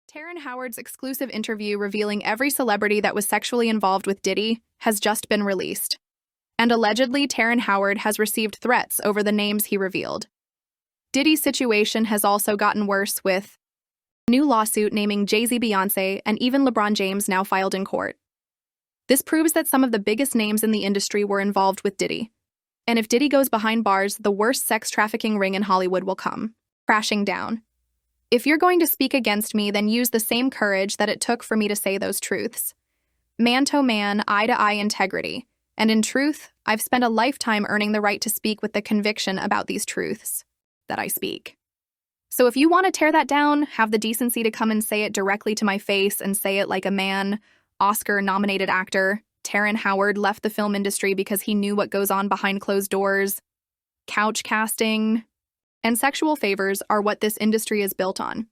Terrence Howard's exclusive interview revealing every celebrity that was sexually involved with Diddy has just been released. And allegedly, Terrence Howard has received threats over the names he revealed. Diddy's situation has also gotten worse with a new lawsuit naming Jay-Z, Beyoncé, and even LeBron James now filed in court. This proves that some of the biggest names in the industry were involved with Diddy. And if Diddy goes behind bars, the worst sex trafficking ring in Hollywood will come crashing down. If you're going to speak against me, then use the same courage that it took for me to say those truths. Man-to-man, eye-to-eye integrity. And in truth, I've spent a lifetime earning the right to speak with the conviction about these truths that I speak. So if you want to tear that down, have the decency to come and say it directly to my face and say it like a man. Oscar-nominated actor Terrence Howard left the film industry because he knew what goes on behind closed doors. Couch casting and sexual favors are what this industry is built on.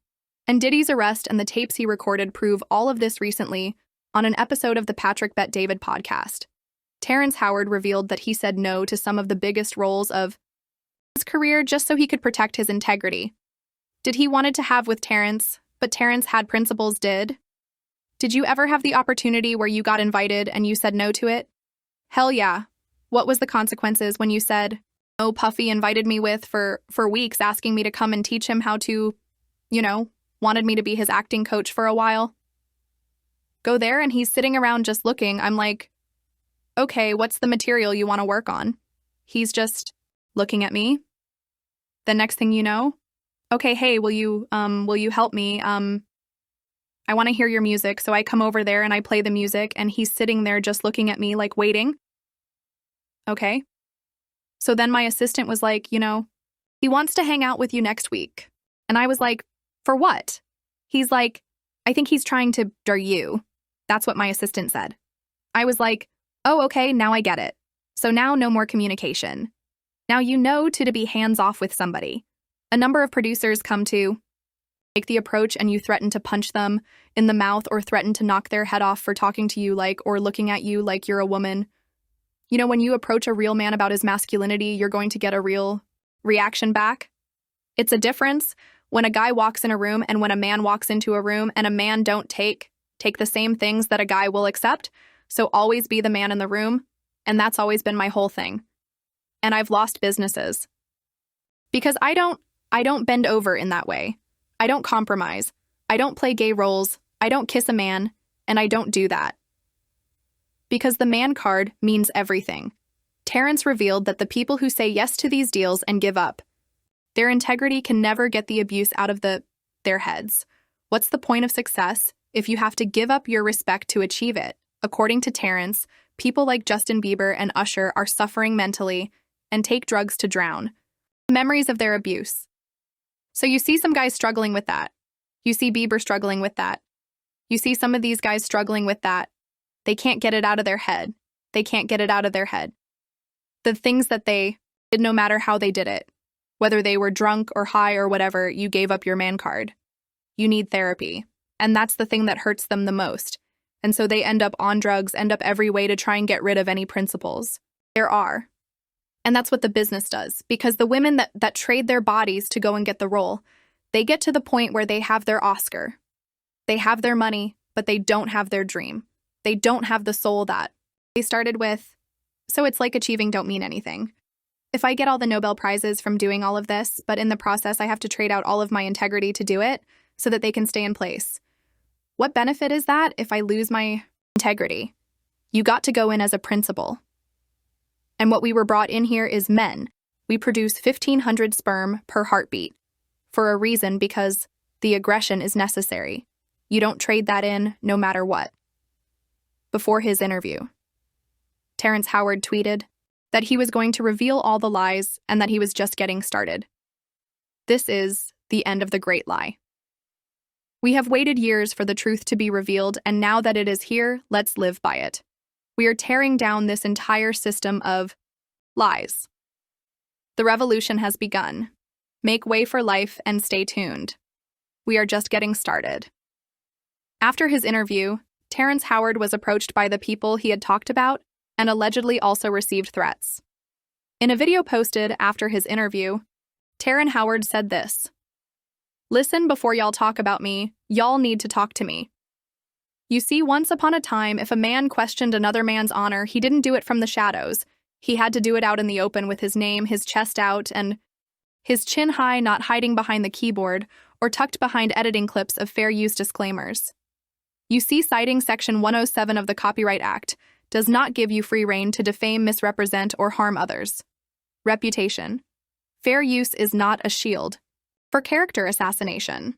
And Diddy's arrest and the tapes he recorded prove all of this recently on an episode of the Patrick Bet-David podcast. Terrence Howard revealed that he said no to some of the biggest roles of his career just so he could protect his integrity. Did he wanted to have with Terrence, but Terrence had principles did? Did you ever have the opportunity where you got invited and you said no to it? Hell yeah. What was the consequences when you said, no, Puffy invited me with for weeks asking me to come and teach him how to, wanted me to be his acting coach for a while? Go there and he's sitting around just looking. I'm like, okay, what's the material you want to work on? He's just looking at me. The next thing you know, okay, hey, will you help me? I want to hear your music. So I come over there and I play the music and he's sitting there just looking at me like waiting. Okay. So then my assistant was like, he wants to hang out with you next week. And I was like, for what? He's like, I think he's trying to dare you. That's what my assistant said. I was like, oh, okay, now I get it. So now no more communication. Now to be hands-off with somebody. A number of producers come to make the approach and you threaten to punch them in the mouth or threaten to knock their head off for talking to you or looking at you like you're a woman. When you approach a real man about his masculinity, you're going to get a real reaction back. It's a difference when a guy walks in a room and when a man walks into a room and a man don't take the same things that a guy will accept. So always be the man in the room. And that's always been my whole thing. And I've lost businesses because I don't bend over in that way. I don't compromise. I don't play gay roles. I don't kiss a man. And I don't do that. Because the man card means everything. Terrence revealed that the people who say yes to these deals and give up, their integrity can never get the abuse out of their heads. What's the point of success if you have to give up your respect to achieve it? According to Terrence, people like Justin Bieber and Usher are suffering mentally and take drugs to drown memories of their abuse. So you see some guys struggling with that. You see Bieber struggling with that. You see some of these guys struggling with that. They can't get it out of their head. They can't get it out of their head. The things that they did, no matter how they did it, whether they were drunk or high or whatever, you gave up your man card. You need therapy. And that's the thing that hurts them the most. And so they end up on drugs, end up every way to try and get rid of any principles there are. And that's what the business does. Because the women that trade their bodies to go and get the role, they get to the point where they have their Oscar. They have their money, but they don't have their dream. They don't have the soul that they started with. So it's like achieving don't mean anything. If I get all the Nobel Prizes from doing all of this, but in the process I have to trade out all of my integrity to do it so that they can stay in place. What benefit is that if I lose my integrity? You got to go in as a principal. And what we were brought in here is men. We produce 1,500 sperm per heartbeat. For a reason, because the aggression is necessary. You don't trade that in no matter what. Before his interview, Terrence Howard tweeted that he was going to reveal all the lies and that he was just getting started. This is the end of the great lie. We have waited years for the truth to be revealed, and now that it is here, let's live by it. We are tearing down this entire system of lies. The revolution has begun. Make way for life and stay tuned. We are just getting started. After his interview, Terrence Howard was approached by the people he had talked about and allegedly also received threats. In a video posted after his interview, Terrence Howard said this: Listen before y'all talk about me. Y'all need to talk to me. You see, once upon a time, if a man questioned another man's honor, he didn't do it from the shadows. He had to do it out in the open with his name, his chest out, and his chin high, not hiding behind the keyboard or tucked behind editing clips of fair use disclaimers. You see, citing Section 107 of the Copyright Act does not give you free rein to defame, misrepresent, or harm others. Reputation. Fair use is not a shield for character assassination.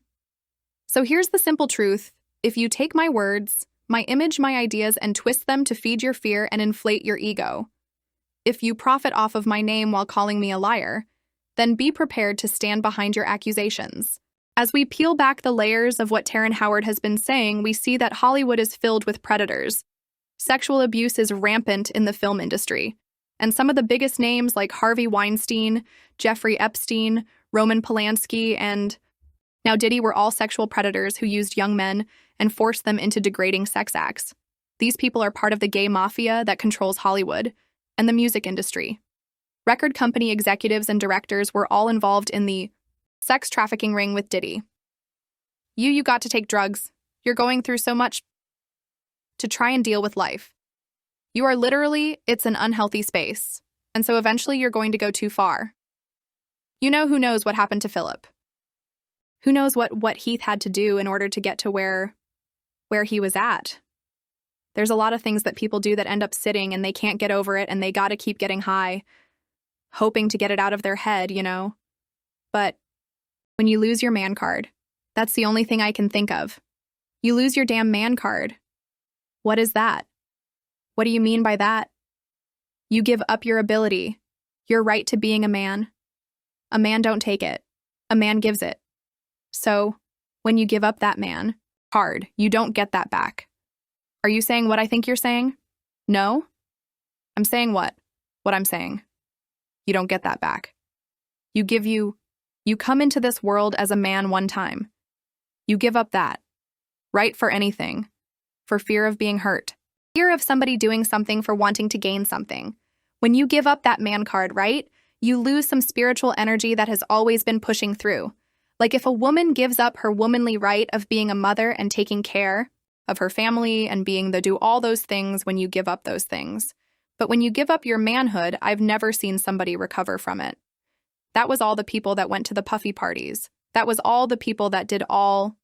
So here's the simple truth. If you take my words, my image, my ideas, and twist them to feed your fear and inflate your ego, if you profit off of my name while calling me a liar, then be prepared to stand behind your accusations. As we peel back the layers of what Terrence Howard has been saying, we see that Hollywood is filled with predators. Sexual abuse is rampant in the film industry, and some of the biggest names like Harvey Weinstein, Jeffrey Epstein, Roman Polanski, and now Diddy were all sexual predators who used young men and forced them into degrading sex acts. These people are part of the gay mafia that controls Hollywood and the music industry. Record company executives and directors were all involved in the sex trafficking ring with Diddy. You got to take drugs. You're going through so much to try and deal with life. You are literally, it's an unhealthy space. And so eventually you're going to go too far. You know, who knows what happened to Philip? Who knows what Heath had to do in order to get to where he was at? There's a lot of things that people do that end up sitting and they can't get over it and they got to keep getting high, hoping to get it out of their head, you know? But when you lose your man card, that's the only thing I can think of. You lose your damn man card. What is that? What do you mean by that? You give up your ability, your right to being a man. A man don't take it. A man gives it. So, when you give up that man card, you don't get that back. Are you saying what I think you're saying? No? I'm saying what? What I'm saying. You don't get that back. You come into this world as a man one time. You give up that. Right for anything. For fear of being hurt. Fear of somebody doing something for wanting to gain something. When you give up that man card, right? You lose some spiritual energy that has always been pushing through. Like if a woman gives up her womanly right of being a mother and taking care of her family and being do all those things when you give up those things. But when you give up your manhood, I've never seen somebody recover from it. That was all the people that went to the puffy parties. That was all the people that did all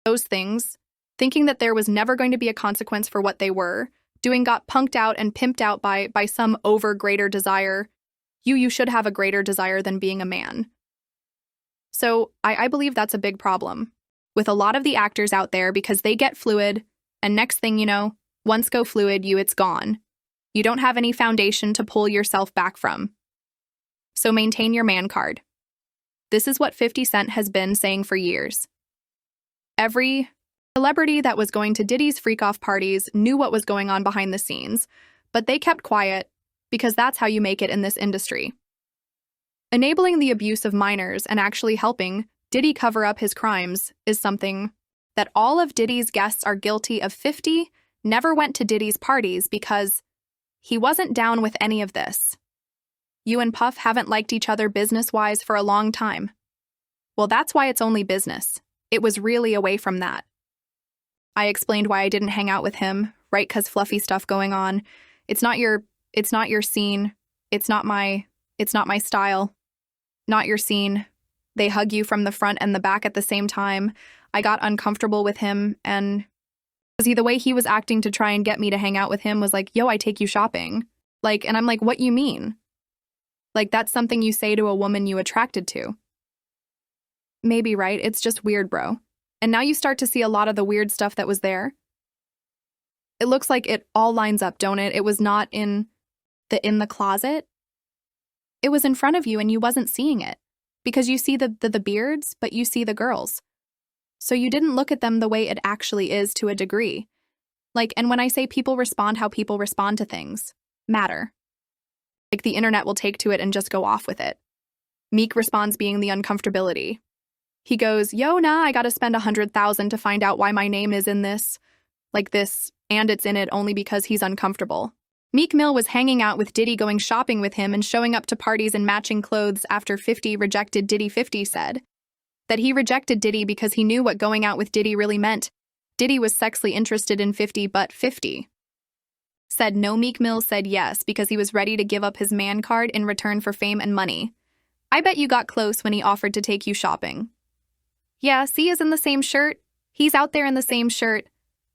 those things, thinking that there was never going to be a consequence for what they were, got punked out and pimped out by some greater desire. You should have a greater desire than being a man. So I believe that's a big problem with a lot of the actors out there because they get fluid, and next thing you know, once go fluid, it's gone. You don't have any foundation to pull yourself back from. So maintain your man card. This is what 50 Cent has been saying for years. Every celebrity that was going to Diddy's freak-off parties knew what was going on behind the scenes, but they kept quiet because that's how you make it in this industry. Enabling the abuse of minors and actually helping Diddy cover up his crimes is something that all of Diddy's guests are guilty of. 50 never went to Diddy's parties because he wasn't down with any of this. You and Puff haven't liked each other business-wise for a long time. Well, that's why it's only business. It was really away from that. I explained why I didn't hang out with him, right? 'Cause fluffy stuff going on. It's not your scene. It's not my style. Not your scene. They hug you from the front and the back at the same time. I got uncomfortable with him, and the way he was acting to try and get me to hang out with him was like, yo, I take you shopping. And I'm like, what you mean? That's something you say to a woman you attracted to. Maybe, right? It's just weird, bro. And now you start to see a lot of the weird stuff that was there. It looks like it all lines up, don't it? It was not in the closet. It was in front of you and you wasn't seeing it. Because you see the beards, but you see the girls. So you didn't look at them the way it actually is to a degree. And when I say people respond how people respond to things, matter. The internet will take to it and just go off with it. Meek responds being the uncomfortability. He goes, yo, nah, I gotta spend $100,000 to find out why my name is in this, and it's in it only because he's uncomfortable. Meek Mill was hanging out with Diddy, going shopping with him and showing up to parties in matching clothes after 50 rejected Diddy. 50 said, That he rejected Diddy because he knew what going out with Diddy really meant. Diddy was sexually interested in 50 but 50. Said no. Meek Mill said yes because he was ready to give up his man card in return for fame and money. I bet you got close when he offered to take you shopping. Yeah, C is in the same shirt. He's out there in the same shirt.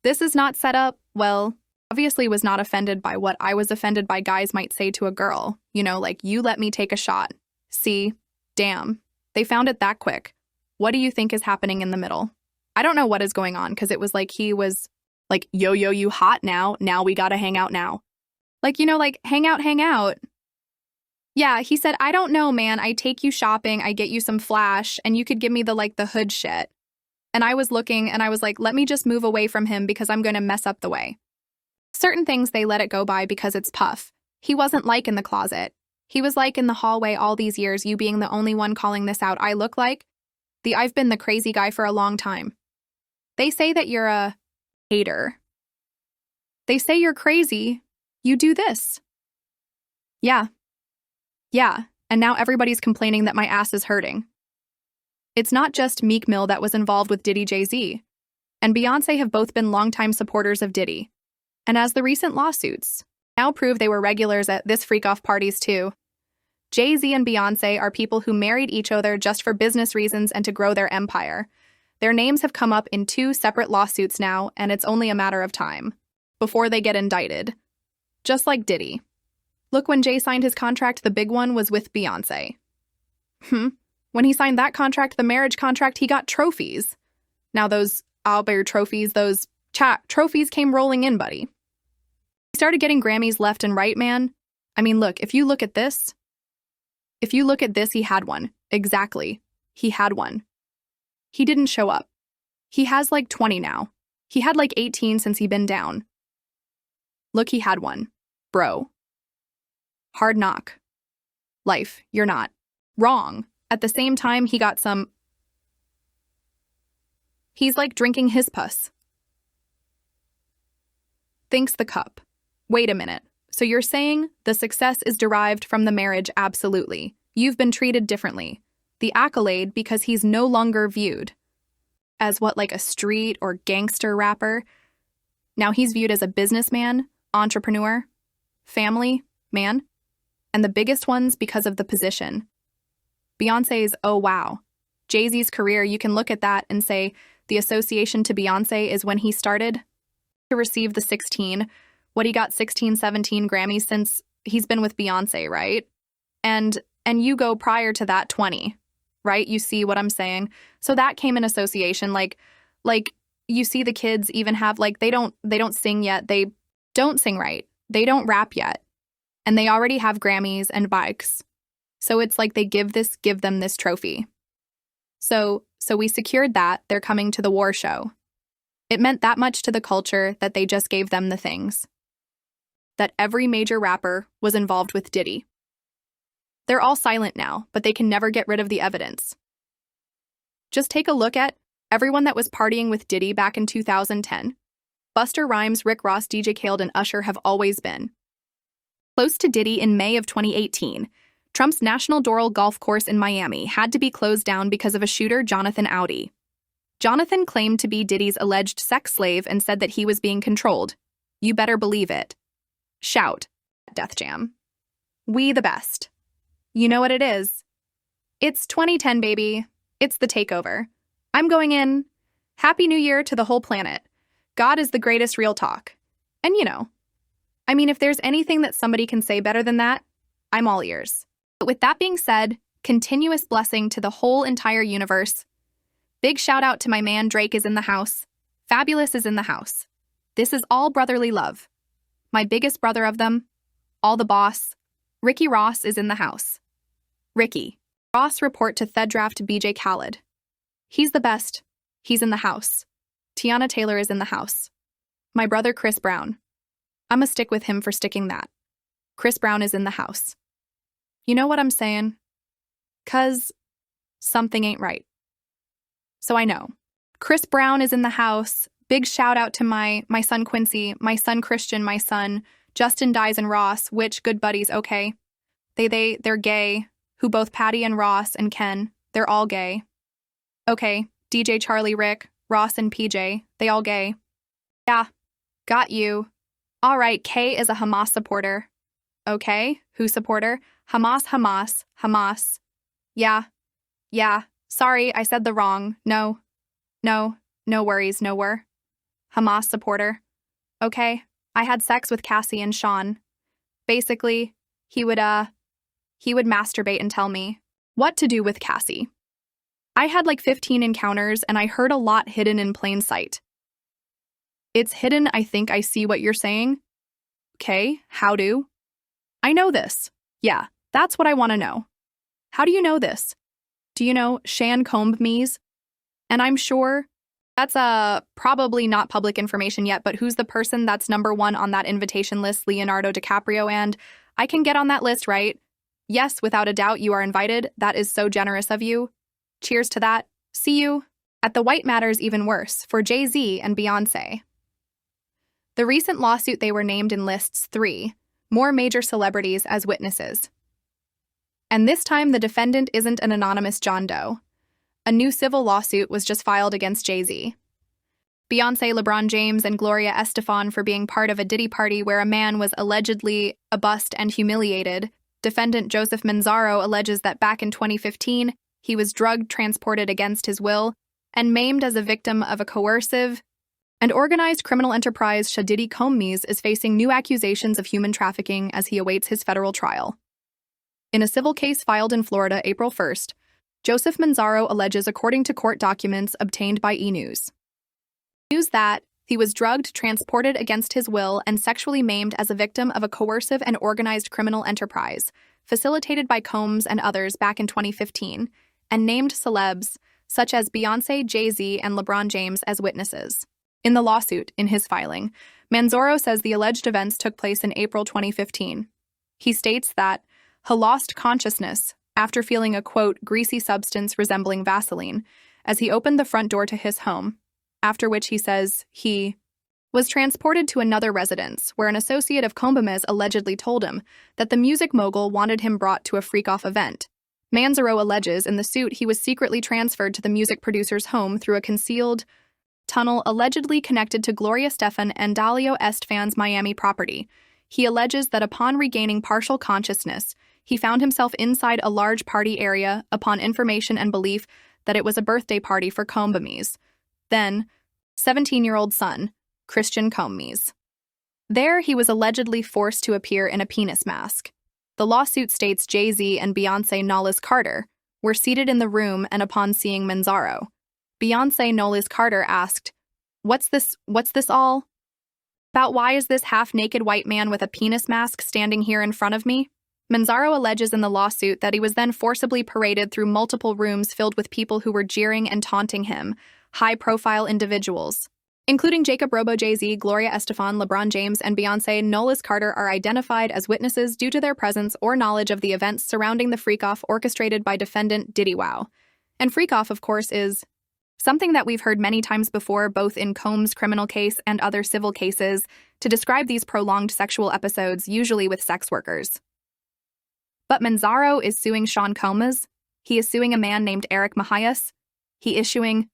This is not set up. Well, obviously was not offended by what I was offended by guys might say to a girl. You know, like, you let me take a shot. See? Damn. They found it that quick. What do you think is happening in the middle? I don't know what is going on because it was like he was like, yo, you hot now. Now we gotta hang out now. Like, you know, like, hang out, hang out. Yeah, he said, I don't know, man. I take you shopping. I get you some flash and you could give me the hood shit. And I was looking and I was like, let me just move away from him because I'm going to mess up the way. Certain things they let it go by because it's Puff. He wasn't like in the closet. He was like in the hallway all these years, you being the only one calling this out. I look like I've been the crazy guy for a long time. They say that you're a hater. They say you're crazy. You do this. Yeah. And now everybody's complaining that my ass is hurting. It's not just Meek Mill that was involved with Diddy. Jay-Z and Beyonce have both been longtime supporters of Diddy. And as the recent lawsuits now prove, they were regulars at this freak-off parties too. Jay-Z and Beyonce are people who married each other just for business reasons and to grow their empire. Their names have come up in 2 separate lawsuits now, and it's only a matter of time before they get indicted. Just like Diddy. Look, when Jay signed his contract, the big one was with Beyonce. When he signed that contract, the marriage contract, he got trophies. Now those Albert trophies, those trophies came rolling in, buddy. He started getting Grammys left and right, man. I mean, look, if you look at this, he had one. Exactly. He had one. He didn't show up. He has like 20 now. He had like 18 since he been down. Look, he had one. Bro. Hard knock. Life, you're not wrong. At the same time, he got some. He's like drinking his puss. Thinks the cup. Wait a minute. So you're saying the success is derived from the marriage? Absolutely. You've been treated differently. The accolade because he's no longer viewed as what, like a street or gangster rapper. Now he's viewed as a businessman, entrepreneur, family man, and the biggest ones because of the position. Beyonce's, oh wow. Jay-Z's career, you can look at that and say the association to Beyonce is when he started to receive the 16, what he got 16, 17 Grammys since he's been with Beyonce, right? And you go prior to that 20, right? You see what I'm saying? So that came in association, like you see the kids even have like they don't sing yet. They don't sing right. They don't rap yet. And they already have Grammys and bikes. So it's like they give them this trophy. So we secured that. They're coming to the war show. It meant that much to the culture that they just gave them the things. That every major rapper was involved with Diddy. They're all silent now, but they can never get rid of the evidence. Just take a look at everyone that was partying with Diddy back in 2010. Busta Rhymes, Rick Ross, DJ Khaled, and Usher have always been close to Diddy. In May of 2018, Trump's National Doral golf course in Miami had to be closed down because of a shooter, Jonathan Audi. Jonathan claimed to be Diddy's alleged sex slave and said that he was being controlled. You better believe it. Shout. Death Jam. We the best. You know what it is. It's 2010, baby. It's the takeover. I'm going in. Happy New Year to the whole planet. God is the greatest, real talk. And you know, I mean, if there's anything that somebody can say better than that, I'm all ears. But with that being said, continuous blessing to the whole entire universe. Big shout out to my man Drake is in the house. Fabulous is in the house. This is all brotherly love. My biggest brother of them, all the boss, Ricky Ross is in the house. Ricky Ross report to FedDraft BJ Khaled. He's the best. He's in the house. Tiana Taylor is in the house. My brother Chris Brown. I'ma stick with him for sticking that. Chris Brown is in the house. You know what I'm saying? 'Cause something ain't right. So I know. Chris Brown is in the house. Big shout out to my son Quincy, my son Christian, my son Justin Dies and Ross, which good buddies, okay? They're gay, who both Patty and Ross and Ken, they're all gay. Okay, DJ Charlie Rick, Ross and PJ, they all gay. Yeah, got you. All right, K is a Hamas supporter. Okay, who supporter? Hamas. Yeah, yeah. Sorry, I said the wrong. No worries, no wor. Hamas supporter. Okay, I had sex with Cassie and Sean. Basically, he would masturbate and tell me what to do with Cassie. I had like 15 encounters and I heard a lot hidden in plain sight. It's hidden, I think I see what you're saying. Okay, how do? I know this. Yeah, that's what I want to know. How do you know this? Do you know Shan Comb Mees? And I'm sure that's probably not public information yet, but who's the person that's number 1 on that invitation list? Leonardo DiCaprio, and I can get on that list, right? Yes, without a doubt, you are invited. That is so generous of you. Cheers to that. See you at the White Matters Even Worse for Jay-Z and Beyonce. The recent lawsuit, they were named in lists 3 more major celebrities as witnesses. And this time, the defendant isn't an anonymous John Doe. A new civil lawsuit was just filed against Jay-Z, Beyonce, LeBron James, and Gloria Estefan for being part of a Diddy party where a man was allegedly abused and humiliated. Defendant Joseph Manzaro alleges that back in 2015, he was drugged, transported against his will, and maimed as a victim of a coercive and organized criminal enterprise. Diddy Combs is facing new accusations of human trafficking as he awaits his federal trial. In a civil case filed in Florida April 1st, Joseph Manzaro alleges, according to court documents obtained by E! News that he was drugged, transported against his will, and sexually maimed as a victim of a coercive and organized criminal enterprise, facilitated by Combs and others back in 2015, and named celebs such as Beyonce, Jay-Z, and LeBron James as witnesses. In the lawsuit, in his filing, Manzaro says the alleged events took place in April 2015. He states that he lost consciousness after feeling a, quote, greasy substance resembling Vaseline as he opened the front door to his home, after which he says he was transported to another residence where an associate of Combs allegedly told him that the music mogul wanted him brought to a freak-off event. Manzaro alleges in the suit he was secretly transferred to the music producer's home through a concealed tunnel allegedly connected to Gloria Estefan and Dalio Estefan's Miami property. He alleges that upon regaining partial consciousness, he found himself inside a large party area upon information and belief that it was a birthday party for Combs' then 17-year-old son, Christian Combs. There, he was allegedly forced to appear in a penis mask. The lawsuit states Jay-Z and Beyonce Knowles Carter were seated in the room, and upon seeing Manzaro, Beyonce Knowles Carter asked, What's this all about? Why is this half-naked white man with a penis mask standing here in front of me? Manzaro alleges in the lawsuit that he was then forcibly paraded through multiple rooms filled with people who were jeering and taunting him, high-profile individuals, including Jacob Robo, Jay-Z, Gloria Estefan, LeBron James, and Beyonce Knowles Carter are identified as witnesses due to their presence or knowledge of the events surrounding the freak-off orchestrated by defendant Diddy. Wow. And freak-off, of course, is something that we've heard many times before, both in Combs' criminal case and other civil cases, to describe these prolonged sexual episodes, usually with sex workers. But Manzaro is suing Sean Combs. He is suing a man named Eric Mahias. He is suing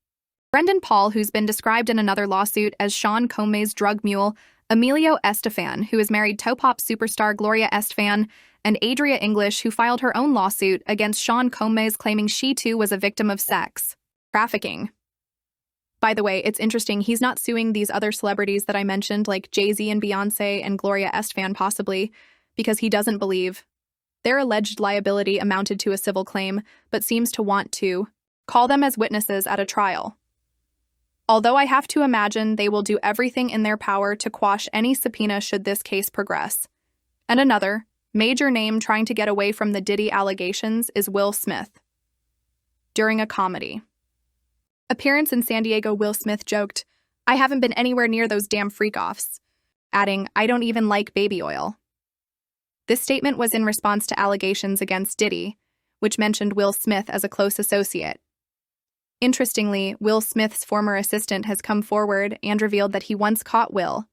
Brendan Paul, who's been described in another lawsuit as Sean Combs' drug mule, Emilio Estefan, who is married to pop superstar Gloria Estefan, and Adria English, who filed her own lawsuit against Sean Combs, claiming she too was a victim of sex trafficking. By the way, it's interesting, he's not suing these other celebrities that I mentioned, like Jay-Z and Beyonce and Gloria Estefan possibly, because he doesn't believe their alleged liability amounted to a civil claim, but seems to want to call them as witnesses at a trial. Although I have to imagine they will do everything in their power to quash any subpoena should this case progress. And another major name trying to get away from the Diddy allegations is Will Smith. During a comedy appearance in San Diego, Will Smith joked, "I haven't been anywhere near those damn freak-offs," adding, "I don't even like baby oil." This statement was in response to allegations against Diddy, which mentioned Will Smith as a close associate. Interestingly, Will Smith's former assistant has come forward and revealed that he once caught Will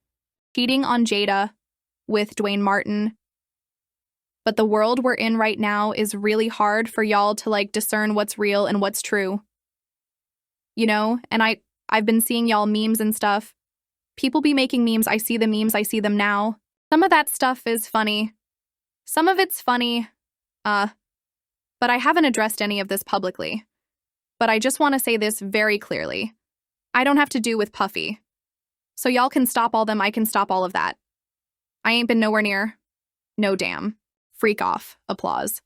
cheating on Jada with Dwayne Martin. But the world we're in right now is really hard for y'all to discern what's real and what's true. and I've been seeing y'all memes and stuff. People be making memes. I see the memes. I see them now. Some of that stuff is funny. Some of it's funny. But I haven't addressed any of this publicly. But I just want to say this very clearly. I don't have to do with Puffy. So y'all can stop all them. I can stop all of that. I ain't been nowhere near. No damn. Freak off. Applause.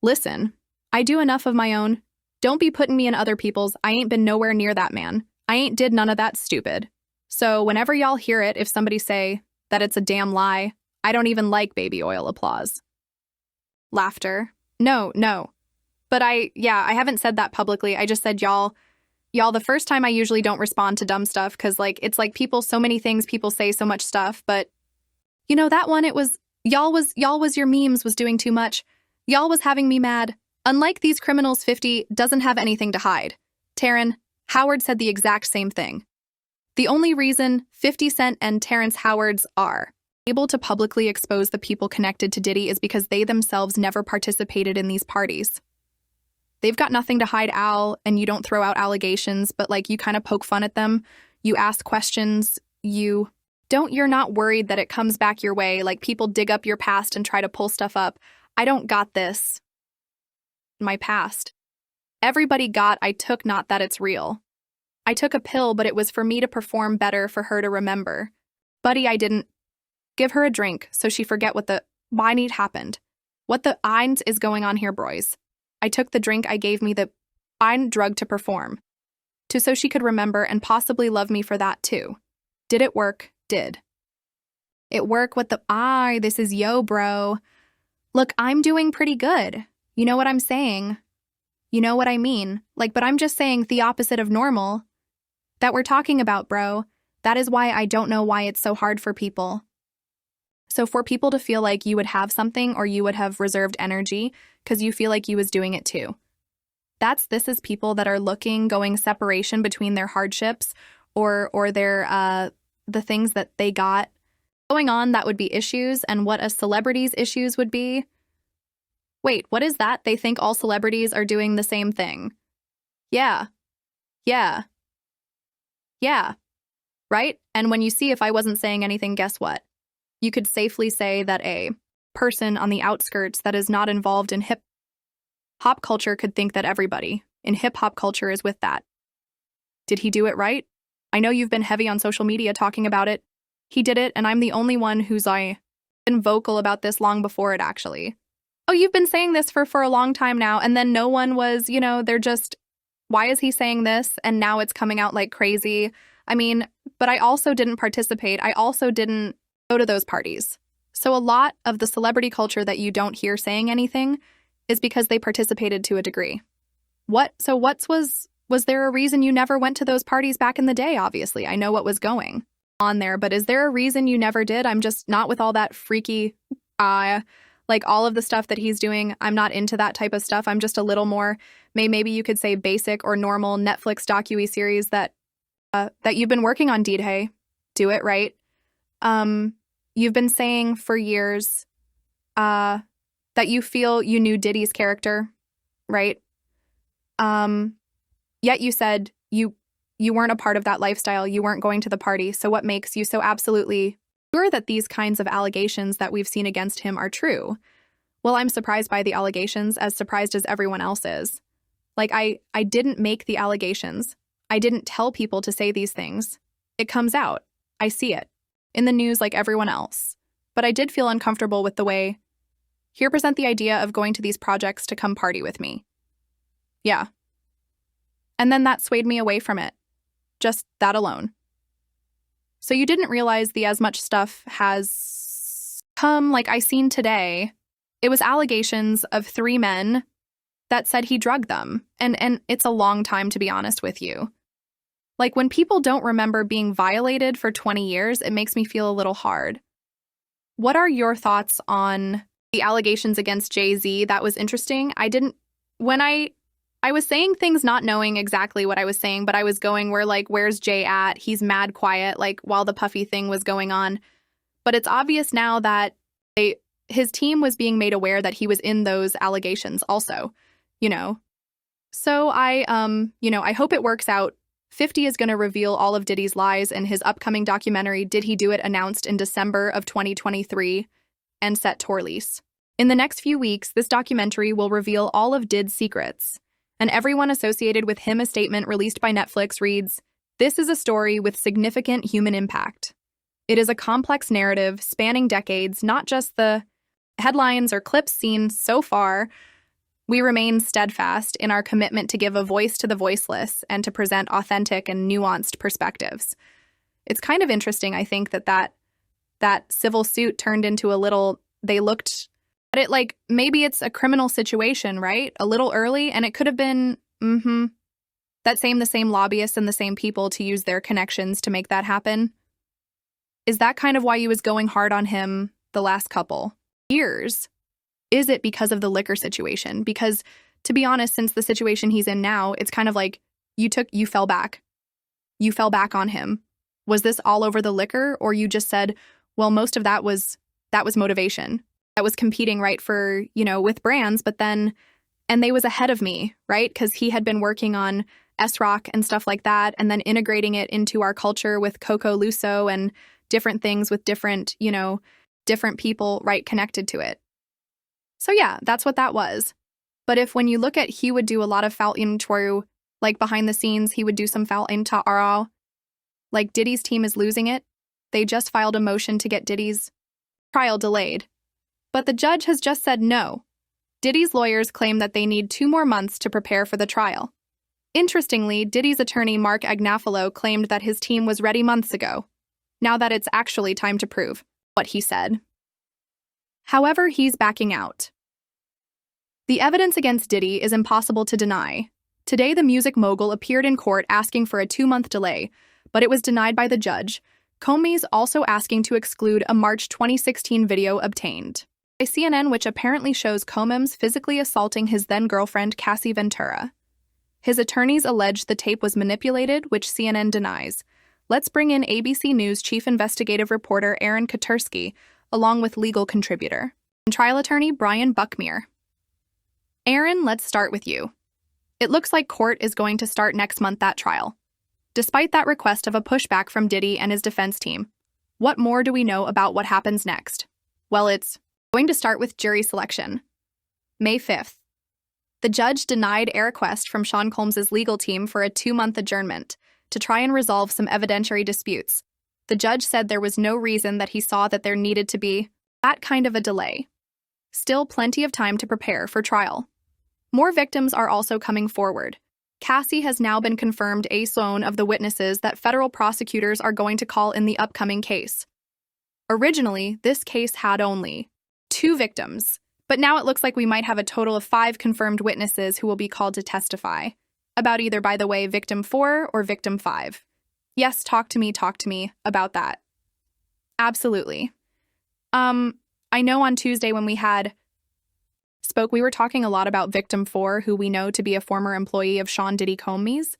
Listen, I do enough of my own. Don't be putting me in other people's. I ain't been nowhere near that man. I ain't did none of that stupid. So whenever y'all hear it, if somebody say that it's a damn lie, I don't even like baby oil. Applause. Laughter. No. But I haven't said that publicly. I just said y'all, the first time I usually don't respond to dumb stuff because, it's like people, so many things people say, so much stuff. But, that one, it was, y'all was your memes was doing too much. Y'all was having me mad. Unlike these criminals, 50 doesn't have anything to hide. Terrence, Howard said the exact same thing. The only reason 50 Cent and Terrence Howard's are able to publicly expose the people connected to Diddy is because they themselves never participated in these parties. They've got nothing to hide, Al, and you don't throw out allegations, but you kind of poke fun at them. You ask questions. You're not worried that it comes back your way, people dig up your past and try to pull stuff up. I don't got this. My past. Everybody got, I took, not that it's real. I took a pill, but it was for me to perform better, for her to remember. Buddy, I didn't. Give her a drink so she forget what the why need happened. What the eins is going on here, boys. I took the drink, I gave me the ein drug to perform. So she could remember and possibly love me for that too. Did it work? Did it work? What the this is yo, bro. Look, I'm doing pretty good. You know what I'm saying? You know what I mean? But I'm just saying the opposite of normal that we're talking about, bro. That is why I don't know why it's so hard for people. So for people to feel like you would have something or you would have reserved energy because you feel like you was doing it too. This is people that are going separation between their hardships or their, the things that they got going on that would be issues and what a celebrity's issues would be. Wait, what is that? They think all celebrities are doing the same thing. Yeah. Right? And when you see if I wasn't saying anything, guess what? You could safely say that a person on the outskirts that is not involved in hip-hop culture could think that everybody in hip-hop culture is with that. Did he do it right? I know you've been heavy on social media talking about it. He did it, and I'm the only one who's been vocal about this long before it, actually. Oh, you've been saying this for a long time now, and then no one was, they're just, why is he saying this? And now it's coming out like crazy. I mean, but I also didn't participate. I also didn't go to those parties. So a lot of the celebrity culture that you don't hear saying anything is because they participated to a degree. Was there a reason you never went to those parties back in the day? Obviously, I know what was going on there, but is there a reason you never did? I'm just not with all that freaky, all of the stuff that he's doing. I'm not into that type of stuff. I'm just a little more, maybe you could say basic or normal Netflix docu-series that you've been working on, Diddy. Do it right. You've been saying for years that you feel you knew Diddy's character, right? Yet you said you weren't a part of that lifestyle. You weren't going to the party. So what makes you so absolutely sure that these kinds of allegations that we've seen against him are true? Well, I'm surprised by the allegations, as surprised as everyone else is. I didn't make the allegations. I didn't tell people to say these things. It comes out. I see it in the news like everyone else. But I did feel uncomfortable with the way here present the idea of going to these projects to come party with me. Yeah. And then that swayed me away from it. Just that alone. So you didn't realize the as much stuff has come I seen today. It was allegations of 3 men that said he drugged them. And it's a long time, to be honest with you. When people don't remember being violated for 20 years, it makes me feel a little hard. What are your thoughts on the allegations against Jay-Z? That was interesting. When I was saying things not knowing exactly what I was saying, but I was going where's Jay at? He's mad quiet, while the Puffy thing was going on. But it's obvious now that his team was being made aware that he was in those allegations also, So I hope it works out. 50 is going to reveal all of Diddy's lies in his upcoming documentary, Did He Do It?, announced in December of 2023 and set to release. In the next few weeks, this documentary will reveal all of Did's secrets. And everyone associated with him. A statement released by Netflix reads, "This is a story with significant human impact. It is a complex narrative spanning decades, not just the headlines or clips seen so far. We remain steadfast in our commitment to give a voice to the voiceless and to present authentic and nuanced perspectives." It's kind of interesting, I think, that civil suit turned into a little, they looked at it like maybe it's a criminal situation, right? A little early, and it could have been, the same lobbyists and the same people to use their connections to make that happen. Is that kind of why he was going hard on him the last couple years? Is it because of the liquor situation? Because, to be honest, since the situation he's in now, it's kind of like you fell back. You fell back on him. Was this all over the liquor, or you just said, well, most of that was motivation. That was competing, right, for, with brands, but then, and they was ahead of me, right? Because he had been working on S-Rock and stuff like that, and then integrating it into our culture with Coco Luso and different things with different people, right, connected to it. So yeah, that's what that was. But if when you look at, he would do a lot of foul intro, like behind the scenes, he would do some foul intro, like Diddy's team is losing it. They just filed a motion to get Diddy's trial delayed. But the judge has just said no. Diddy's lawyers claim that they need 2 more months to prepare for the trial. Interestingly, Diddy's attorney Mark Agnafalo claimed that his team was ready months ago, now that it's actually time to prove what he said. However, he's backing out. The evidence against Diddy is impossible to deny. Today, the music mogul appeared in court asking for a 2-month delay, but it was denied by the judge. Comey's also asking to exclude a March 2016 video obtained by CNN, which apparently shows Combs physically assaulting his then-girlfriend Cassie Ventura. His attorneys allege the tape was manipulated, which CNN denies. Let's bring in ABC News chief investigative reporter Aaron Katursky, along with legal contributor and trial attorney Brian Buckmere. Aaron, let's start with you. It looks like court is going to start next month, that trial. Despite that request of a pushback from Diddy and his defense team, what more do we know about what happens next? Well, it's going to start with jury selection. May 5th. The judge denied a request from Sean Combs' legal team for a 2-month adjournment to try and resolve some evidentiary disputes. The judge said there was no reason that he saw that there needed to be that kind of a delay. Still plenty of time to prepare for trial. More victims are also coming forward. Cassie has now been confirmed as one of the witnesses that federal prosecutors are going to call in the upcoming case. Originally, this case had only 2 victims, but now it looks like we might have a total of 5 confirmed witnesses who will be called to testify about either, by the way, victim 4 or victim 5. Yes, talk to me about that. Absolutely. I know on Tuesday when we spoke, we were talking a lot about victim 4, who we know to be a former employee of Sean Diddy Combs,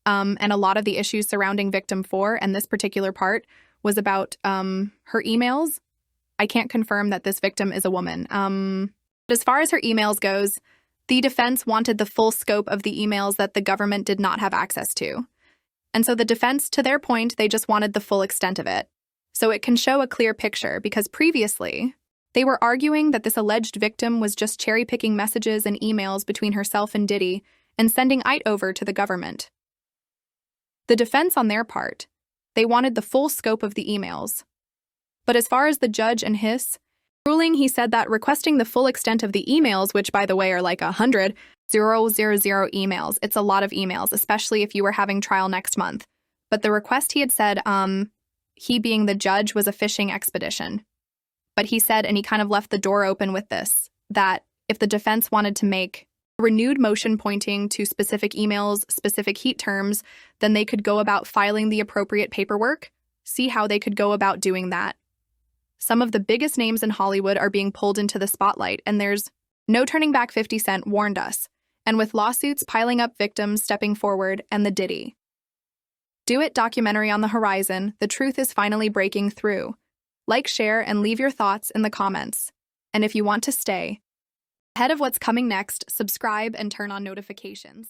and a lot of the issues surrounding victim 4, and this particular part was about her emails. I can't confirm that this victim is a woman. As far as her emails goes, the defense wanted the full scope of the emails that the government did not have access to. And so the defense, to their point, they just wanted the full extent of it. So it can show a clear picture, because previously, they were arguing that this alleged victim was just cherry-picking messages and emails between herself and Diddy and sending it over to the government. The defense, on their part, they wanted the full scope of the emails. But as far as the judge and his ruling, he said that requesting the full extent of the emails, which, by the way, are like 100,000 emails. It's a lot of emails, especially if you were having trial next month. But the request, he had said, he being the judge, was a fishing expedition. But he said, and he kind of left the door open with this, that if the defense wanted to make a renewed motion pointing to specific emails, specific heat terms, then they could go about filing the appropriate paperwork, see how they could go about doing that. Some of the biggest names in Hollywood are being pulled into the spotlight, and there's no turning back. 50 Cent warned us. And with lawsuits piling up, victims stepping forward, and the Diddy Do It documentary on the horizon, the truth is finally breaking through. Like, share, and leave your thoughts in the comments. And if you want to stay ahead of what's coming next, subscribe and turn on notifications.